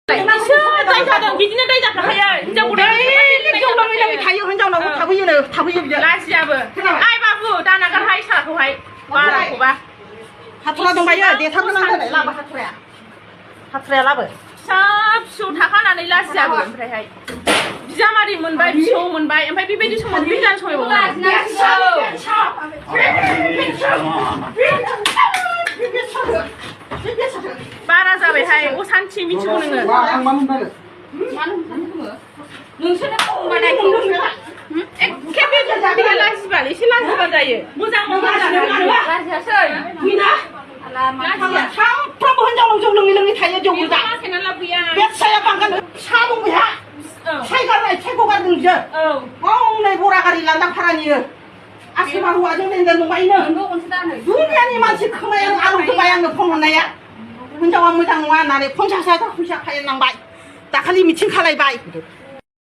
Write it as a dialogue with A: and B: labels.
A: बिदिनो दै जाखायो हिनजाव
B: जौ लोङै लोङै थायो हिनजावनाव थाबोयो बियो
A: लाजियाबो आइ बाबु दानागारहाय साराखौहाय बाराखौबा
B: हाथुरा दंबायो देथारनांगोन लाबो हाथुराया लाबो
A: फिसा फिसौ थाखानानै लाजियाबो ओमफ्रायहाय बिजामादै मोनबाय फिसौ मोनबाय ओमफ्राय बेबायदि समाव बिजान सयबावो बारा जाबायहाय असान्थि मिथिगौ नोङो एखे बे लाजिबाल एसे लाजिबा जायो मोजां लाजियासै
B: सानफ्रामबो हिनजावनाव जौ लोङै थायो जौ गोजा बे फिसाया बांगाल फिसा दं बेहा सायगारनाय सायख'गारदों बियो हनै बरा गारि लांदा भारानियो आसोमा हौवाजों लेनदेन दंबायनो दुनियानि मानसि खोमाया आलौदोंबाय आंनो फन हरनाया हिनजावा मोजां नङा होननानै 50,000 फैसा खालामनांबाय दाखालि मिथिं खालायबाय